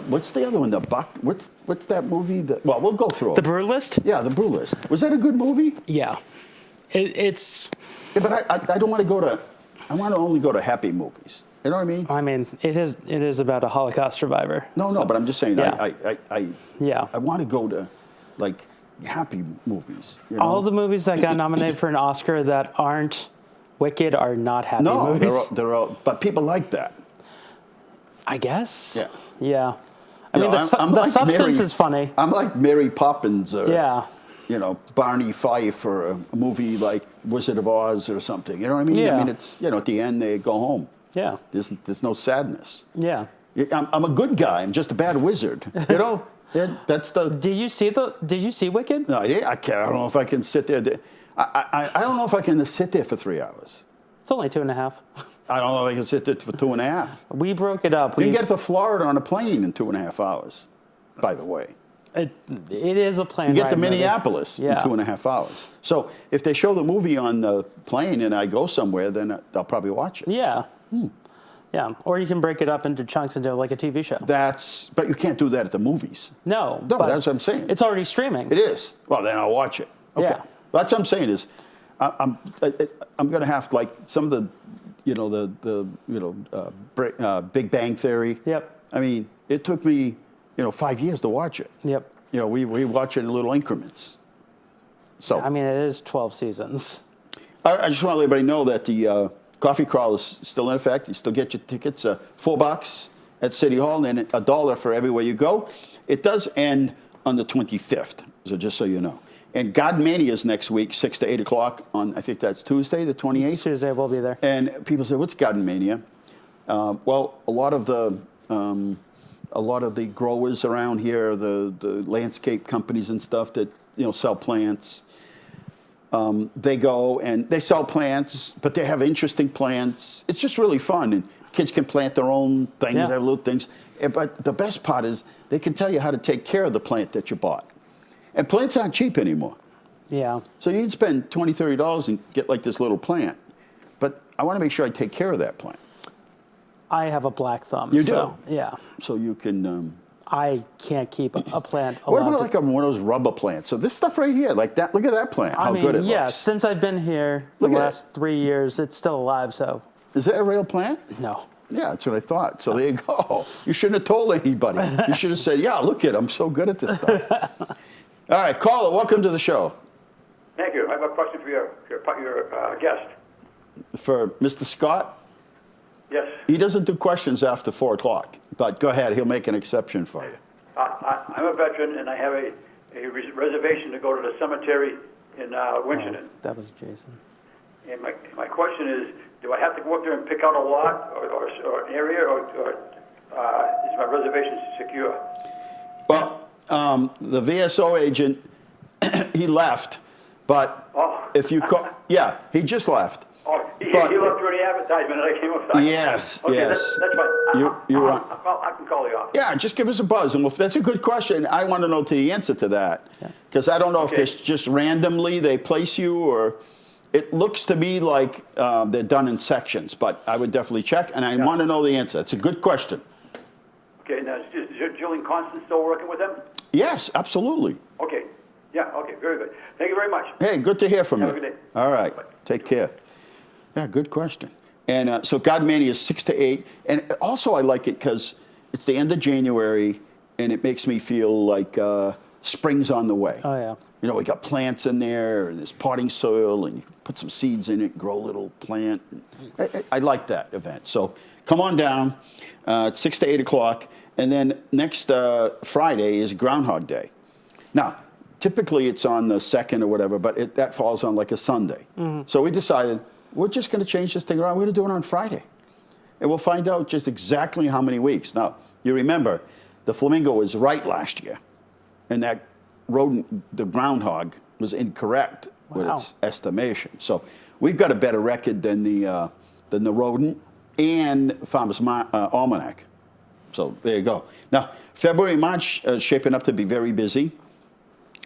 What's the other one? What's that movie? Well, we'll go through it. The Brew List? Yeah, The Brew List. Was that a good movie? Yeah. It's, Yeah, but I don't want to go to. I want to only go to happy movies. You know what I mean? it is about a Holocaust survivor. No, but I'm just saying. Yeah. Yeah. I want to go to like happy movies. You know? All the movies that got nominated for an Oscar that aren't Wicked are not happy movies. No, they're all. But people like that. I guess. Yeah. I mean, the substance is funny. I'm like Mary Poppins. Yeah. Barney Fife or a movie like Wizard of Oz or something. You know what I mean? Yeah. I mean, it's, at the end they go home. Yeah. There's no sadness. Yeah. I'm a good guy. I'm just a bad wizard. That's the. Did you see Wicked? No, I can't. I don't know if I can sit there. I don't know if I can sit there for 3 hours. It's only 2.5. I don't know if I can sit there for 2.5. We broke it up. You can get to Florida on a plane in 2.5 hours, by the way. It is a plane You get ride to movie. Minneapolis in 2.5 hours. So if they show the movie on the plane and I go somewhere, then I'll probably watch it. Yeah. Yeah. Or you can break it up into chunks and do it like a TV show. But you can't do that at the movies. No, No, but that's what I'm saying. It's already streaming. It is. Well, then I'll watch it. Okay. Yeah. That's what I'm saying is, I'm going to have like some of the, Big Bang Theory. Yep. I mean, it took me, 5 years to watch it. Yep. We watch it in little increments. So I mean, it is 12 seasons. I just want to let everybody know that the coffee crawl is still in effect. You still get your tickets, $4 at City Hall and $1 for everywhere you go. It does end on the 25th, so just so you know. And God Mania is next week, 6 to 8 o'clock on, I think that's Tuesday, the 28th. Tuesday, we'll be there. And people say, what's God Mania? Well, a lot of the growers around here, the landscape companies and stuff that sell plants, they go and they sell plants, but they have interesting plants. It's just really fun, and kids can plant their own things, Yeah. have little things. But the best part is they can tell you how to take care of the plant that you bought. And plants aren't cheap anymore. Yeah. So you can spend $20, $30 and get like this little plant. But I want to make sure I take care of that plant. I have a black thumb. You so, do? Yeah. So you can. I can't keep a plant alive. What about like one of those rubber plants? So this stuff right here, like that. Look at that plant. How good it yeah, looks. since I've been here the Look at last 3 years, it's still alive, so Is that a real plant? no. Yeah, that's what I thought. So there you go. You shouldn't have told anybody. You should have said, yeah, look at I'm so good at this stuff. All right, caller, welcome to the show. Thank you. I have a question for your guest. For Mr. Scott, Yes. he doesn't do questions after 4 o'clock. But go ahead, he'll make an exception for you. I'm a veteran, and I have a reservation to go to the cemetery in Winchendon. That was Jason. And my question is, do I have to go up there and pick out a lot or an area, or is my reservation secure? Well, the VSO agent, he left, but if you call, yeah, he just left. Oh, he But- left through the advertisement, and I came up. Yes, okay, yes. That's fine. You're I right. can call you off. Yeah, just give us a buzz. And if that's a good question, I want to know the answer to that. Because I don't know if Okay. it's just randomly they place you, or it looks to me like they're done in sections. But I would definitely check, and I want to know the answer. It's a good question. Okay, now is Julian Constant still working with them? Yes, absolutely. Okay. Yeah, okay, very good. Thank you very much. Hey, good to hear from Have you. a good day. All right, Bye. take care. Yeah, good question. And so God Mania is 6 to 8. And also I like it because it's the end of January, and it makes me feel like spring's on the way. Oh, yeah. We got plants in there, and there's potting soil, and you can put some seeds in it and grow a little plant. I like that event. So come on down. It's 6 to 8 o'clock. And then next Friday is Groundhog Day. Now, typically it's on the 2nd or whatever, but that falls on like a Sunday. So we decided we're just going to change this thing around. We're going to do it on Friday. And we'll find out just exactly how many weeks. Now, you remember, the flamingo was right last year. And that rodent, the groundhog, was incorrect with its estimation. So we've got a better record than the rodent and Farmer's Almanac. So there you go. Now, February, March shaping up to be very busy.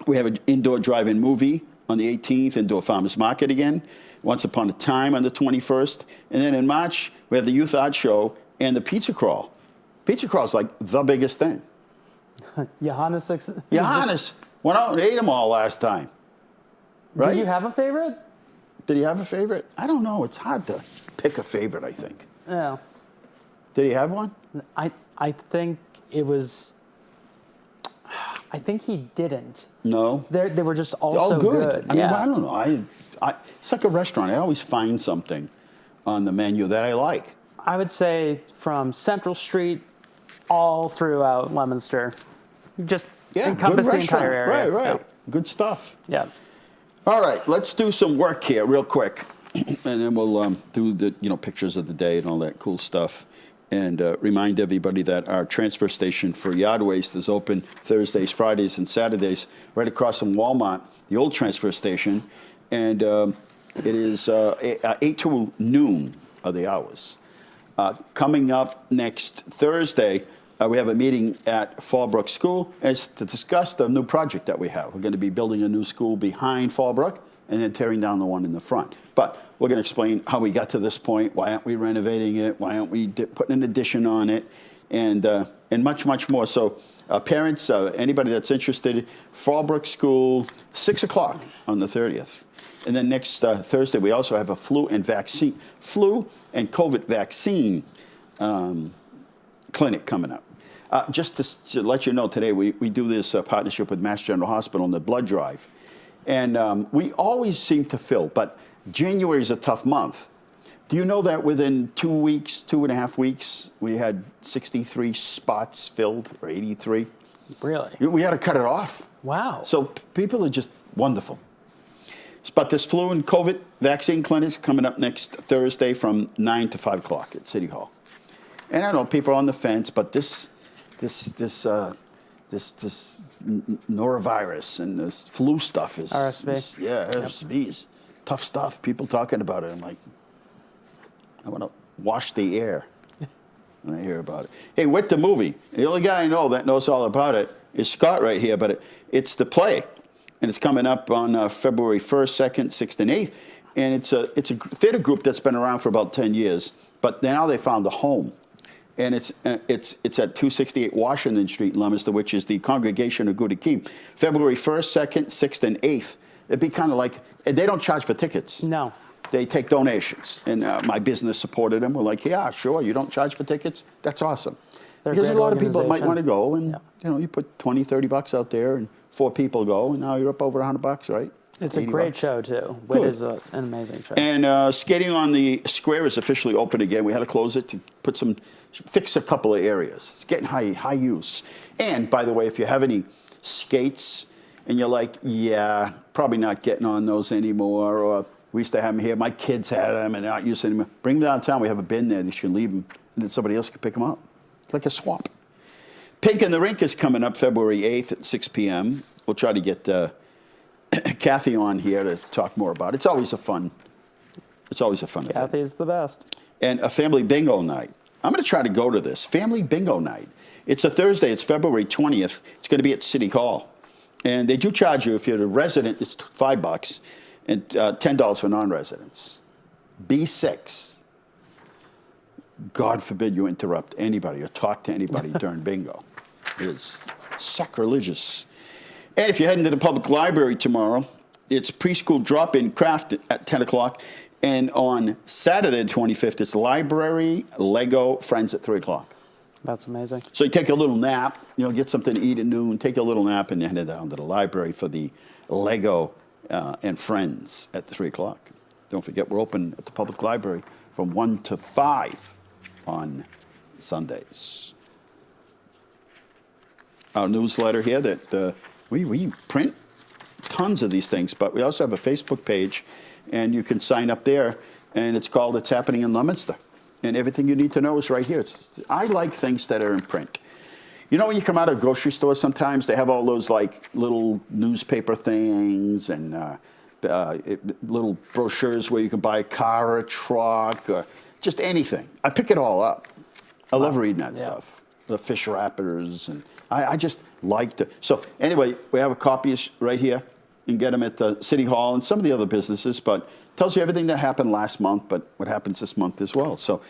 We have an indoor drive-in movie on the 18th, indoor farmers market again. Once Upon a Time on the 21st. And then in March, we have the Youth Art Show and the Pizza Crawl. Pizza Crawl is like the biggest thing. Johannes. Johannes went out and ate them all last time. Right? Do you have a favorite? Did he have a favorite? I don't know. It's hard to pick a favorite, I think. Yeah. Did he have one? I think it was. I think he didn't. No. They were just all Oh, so good. I mean, Yeah. I don't know. It's like a restaurant. I always find something on the menu that I like. I would say from Central Street all throughout Leominster, just Yeah, encompass good the entire restaurant. area. Right. Good stuff. Yeah. All right, let's do some work here real quick, and then we'll do the pictures of the day and all that cool stuff, and remind everybody that our transfer station for yard waste is open Thursdays, Fridays, and Saturdays, right across from Walmart, the old transfer station, and it is 8 to noon are the hours. Coming up next Thursday, we have a meeting at Fallbrook School to discuss the new project that we have. We're going to be building a new school behind Fallbrook and then tearing down the one in the front. But we're going to explain how we got to this point, why aren't we renovating it, why aren't we putting an addition on it, and much, much more. So parents, anybody that's interested, Fallbrook School, 6 o'clock on the 30th. And then next Thursday, we also have a flu and COVID vaccine clinic coming up. Just to let you know, today we do this partnership with Mass General Hospital on the blood drive. And we always seem to fill, but January is a tough month. Do you know that within 2 weeks, 2.5 weeks, we had 63 spots filled, or 83? Really? We had to cut it off. Wow. So people are just wonderful. But this flu and COVID vaccine clinic is coming up next Thursday from 9 to 5 o'clock at City Hall. And I know people are on the fence, but this norovirus and this flu stuff is RSV. RSV is tough stuff. People talking about it. I'm like, I want to wash the air when I hear about it. Hey, with the movie, the only guy I know that knows all about it is Scott right here, but it's the play, and it's coming up on February 1st, 2nd, 6th, and 8th, and it's a theater group that's been around for about 10 years, but now they found a home. And it's at 268 Washington Street in Leominster, which is the Congregation of Good Akeem. February 1st, 2nd, 6th, and 8th. It'd be kind of like, and they don't charge for tickets. No. They take donations. And my business supported them. We're like, yeah, sure, you don't charge for tickets? That's awesome. Because a lot of people might want to go, and you put $20, $30 out there, and 4 people go, and now you're up over $100, right? It's a great show, too. It is an amazing show. And skating on the square is officially open again. We had to close it to fix a couple of areas. It's getting high use. And, by the way, if you have any skates and you're like, yeah, probably not getting on those anymore, or we used to have them here, my kids had them and they're not using them, bring them downtown. We have a bin there. You should leave them, and then somebody else can pick them up. It's like a swap. Pink in the Rink is coming up February 8th at 6 p.m. We'll try to get Kathy on here to talk more about it. It's always a fun event. Kathy's the best. And a family bingo night. I'm going to try to go to this. Family bingo night. It's a Thursday. It's February 20th. It's going to be at City Hall. And they do charge you, if you're a resident, it's $5 and $10 for non-residents. B6. God forbid you interrupt anybody or talk to anybody during bingo. It is sacrilegious. And if you're heading to the public library tomorrow, it's preschool drop-in craft at 10 o'clock. And on Saturday, the 25th, it's library, Lego, friends at 3 o'clock. That's amazing. So you take a little nap, get something to eat at noon, take a little nap, and then head down to the library for the Lego and friends at 3 o'clock. Don't forget, we're open at the public library from 1 to 5 on Sundays. Our newsletter here that we print tons of these things, but we also have a Facebook page, and you can sign up there, and it's called It's Happening in Leominster. And everything you need to know is right here. I like things that are in print. You know, when you come out of grocery stores sometimes, they have all those like little newspaper things and little brochures where you can buy a car or a truck or just anything. I pick it all up. I love reading that stuff. The fish wrappers, and I just like to. So anyway, we have copies right here. You can get them at the City Hall and some of the other businesses, but it tells you everything that happened last month, but what happens this month as well. So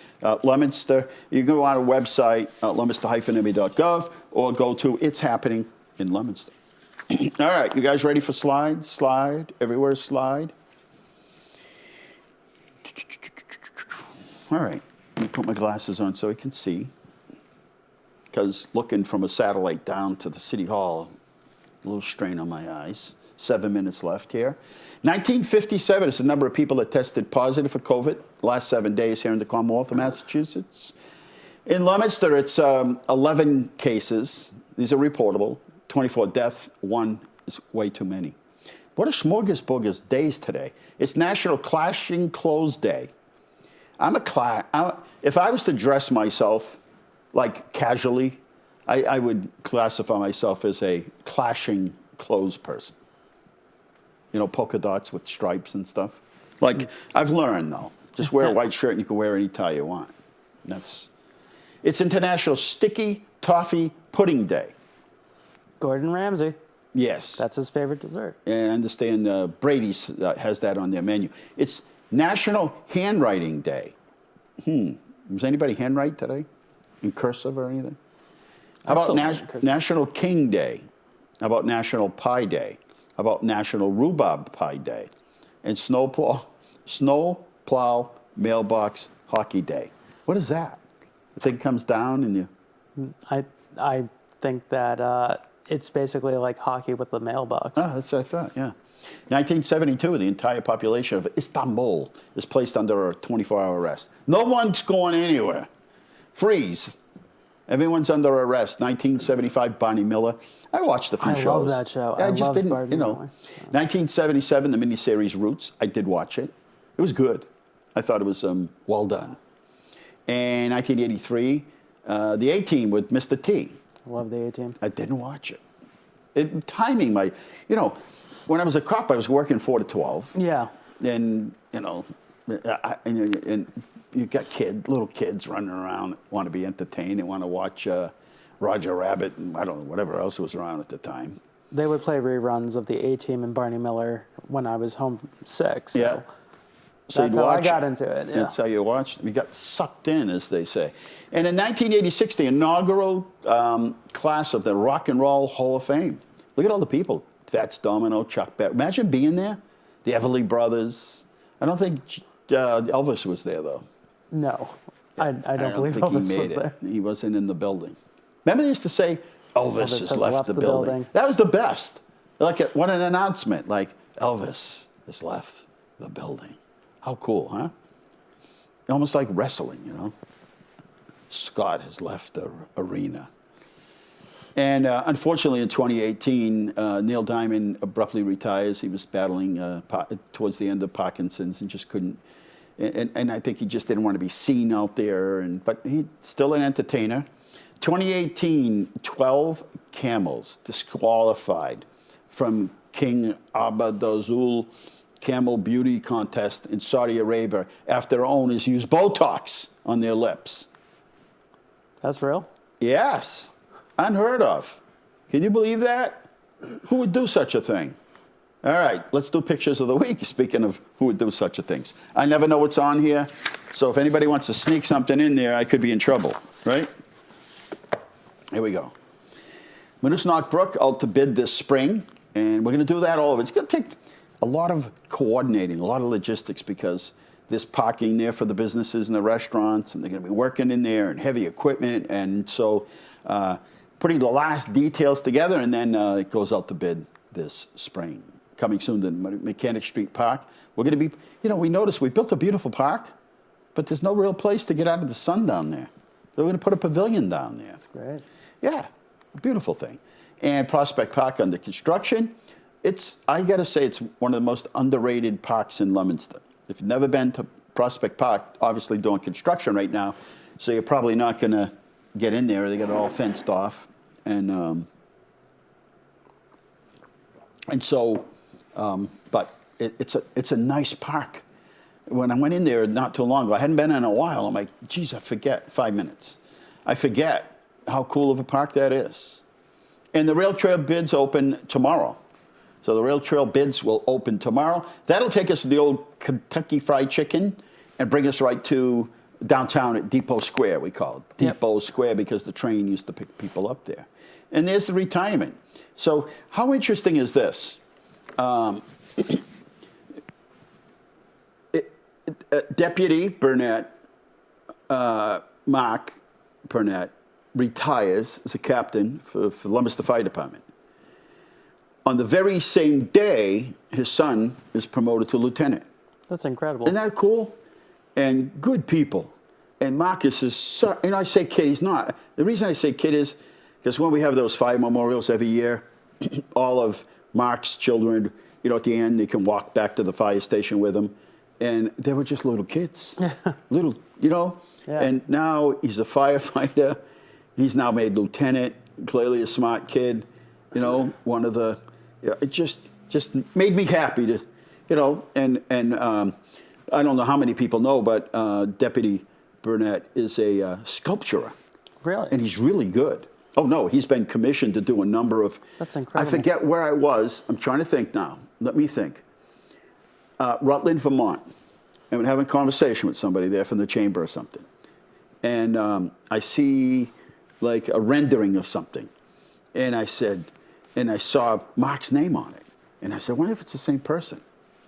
Leominster, you can go on our website, leominster-me.gov, or go to It's Happening in Leominster. All right, you guys ready for slides? Slide, everywhere slide. All right, let me put my glasses on so I can see. Because looking from a satellite down to the City Hall, a little strain on my eyes. 7 minutes left here. 1957 is the number of people that tested positive for COVID last 7 days here in the Commonwealth of Massachusetts. In Leominster, it's 11 cases. These are reportable. 24 deaths, 1 It's way too many. What a smorgasbord is days today. It's National Clashing Clothes Day. If I was to dress myself like casually, I would classify myself as a clashing clothes person. You know, polka dots with stripes and stuff. Like, I've learned, though. Just wear a white shirt and you can wear any tie you want. It's International Sticky Toffee Pudding Day. Gordon Ramsay. Yes. That's his favorite dessert. And I understand Brady's has that on their menu. It's National Handwriting Day. Does anybody handwrite today? In cursive or anything? How about National King Day? How about National Pie Day? How about National Rhubarb Pie Day? And Snowplow Mailbox Hockey Day. What is that? The thing comes down and you... I think that it's basically like hockey with the mailbox. Oh, that's what I thought, yeah. 1972, the entire population of Istanbul is placed under a 24-hour arrest. No one's going anywhere. Freeze. Everyone's under arrest. 1975, Barney Miller. I watched a few shows. I love that show. I just didn't, Barney Miller. 1977, the miniseries Roots. I did watch it. It was good. I thought it was well done. And 1983, the A-Team with Mr. T. I love the A-Team. I didn't watch it. Timing, when I was a cop, I was working 4 to 12. Yeah. And, and you got little kids running around that want to be entertained. They want to watch Roger Rabbit and I don't know, whatever else was around at the time. They would play reruns of the A-Team and Barney Miller when I was home sick. So yeah. So that's you'd how watch I got into it. Yeah. That's how you watched. We got sucked in, as they say. And in 1986, the inaugural class of the Rock and Roll Hall of Fame. Look at all the people. Fats Domino, Chuck Berry. Imagine being there. The Everly Brothers. I don't think Elvis was there, though. No, I don't believe think Elvis he made was it. there. He wasn't in the building. Remember they used to say, Elvis has left the building. building. That was the best. Like what an announcement. Like, Elvis has left the building. How cool, huh? Almost like wrestling, Scott has left the arena. And unfortunately, in 2018, Neil Diamond abruptly retires. He was battling towards the end of Parkinson's and just couldn't. And I think he just didn't want to be seen out there. But he's still an entertainer. 2018, 12 camels disqualified from King Abdulazul Camel Beauty Contest in Saudi Arabia after owners used Botox on their lips. That's real? Yes. Unheard of. Can you believe that? Who would do such a thing? All right, let's do pictures of the week. Speaking of who would do such a things. I never know what's on here, so if anybody wants to sneak something in there, I could be in trouble, right? Here we go. Moose Brook out to bid this spring, and we're going to do that all over. It's going to take a lot of coordinating, a lot of logistics, because there's parking there for the businesses and the restaurants, and they're going to be working in there, and heavy equipment, and so putting the last details together, and then it goes out to bid this spring. Coming soon to Mechanic Street Park. We're going to be, we noticed we built a beautiful park, but there's no real place to get out of the sun down there. So we're going to put a pavilion down there. That's great. Yeah, a beautiful thing. And Prospect Park under construction. I got to say, it's one of the most underrated parks in Leominster. If you've never been to Prospect Park, obviously doing construction right now, so you're probably not going to get in there. They got it all fenced off. But it's a nice park. When I went in there not too long ago, I hadn't been in a while. I'm like, geez, I forget 5 minutes. I forget how cool of a park that is. And the rail trail bids open tomorrow. So the rail trail bids will open tomorrow. That'll take us to the old Kentucky Fried Chicken and bring us right to downtown at Depot Square, we call it. Depot Square, because the train used to pick people up there. And there's the retirement. So how interesting is this? Deputy Burnett, Mark Burnett, retires as a captain for Leominster Fire Department. On the very same day, his son is promoted to lieutenant. That's incredible. Isn't that cool? And good people. And Marcus is, I say kid, he's not. The reason I say kid is because when we have those fire memorials every year, all of Mark's children, you know, at the end, they can walk back to the fire station with him. And they were just little kids, little, you know. Yeah. And now he's a firefighter. He's now made lieutenant, clearly a smart kid, you know, one of the, it just made me happy to, you know, and I don't know how many people know, but Deputy Burnett is a sculptor. Really? And he's really good. Oh, no, he's been commissioned to do a number of... That's incredible. I forget where I was. I'm trying to think now. Let me think. Rutland, Vermont. And I'm having a conversation with somebody there from the chamber or something. And I see like a rendering of something. And I saw Mark's name on it. And I said, I wonder if it's the same person.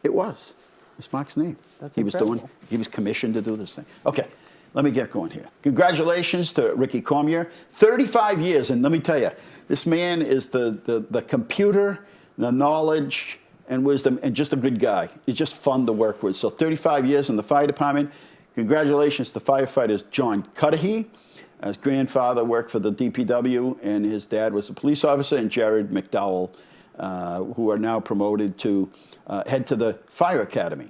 It was. It's Mark's name. That's he incredible. He was commissioned to do this thing. Okay, let me get going here. Congratulations to Ricky Cormier. 35 years, and let me tell you, this man is the computer, the knowledge, and wisdom, and just a good guy. He's just fun to work with. So 35 years in the fire department. Congratulations to firefighters John Cudahy. His grandfather worked for the DPW, and his dad was a police officer, and Jared McDowell, who are now promoted to head to the fire academy.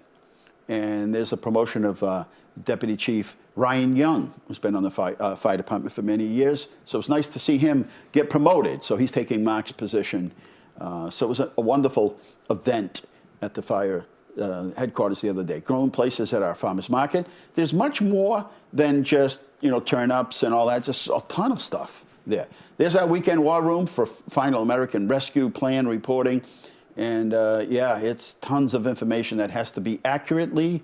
And there's a promotion of Deputy Chief Ryan Young, who's been on the fire department for many years. So it's nice to see him get promoted. So he's taking Mark's position. So it was a wonderful event at the fire headquarters the other day. Growing places at our farmers market. There's much more than just, you know, turn-ups and all that. Just a ton of stuff there. There's our weekend war room for Final American Rescue Plan reporting. And yeah, it's tons of information that has to be accurately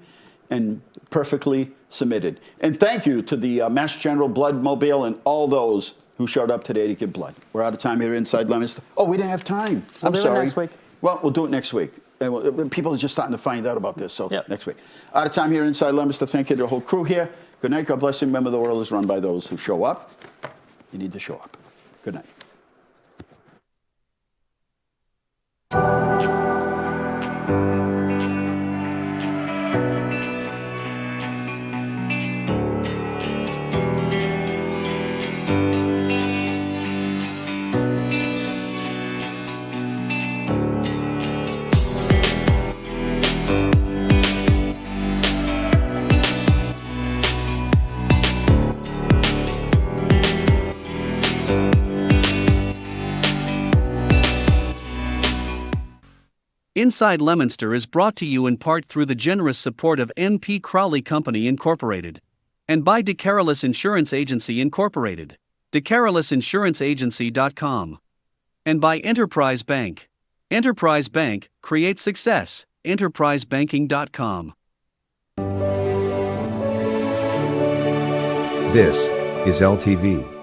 and perfectly submitted. And thank you to the Mass General Blood Mobile and all those who showed up today to give blood. We're out of time here inside Leominster. Oh, we didn't have time. I'm do it sorry. next week. Well, we'll do it next week. And people are just starting to find out about this, so Yep. next week. Out of time here inside Leominster. Thank you to the whole crew here. Good night. God bless you. Remember, the world is run by those who show up. You need to show up. Good night. Inside Leominster is brought to you in part through the generous support of N.P. Crowley Company Incorporated and by DeCarolis Insurance Agency Incorporated, DeCarolisInsuranceAgency.com, and by Enterprise Bank. Enterprise Bank, create success, enterprisebanking.com. This is LTV.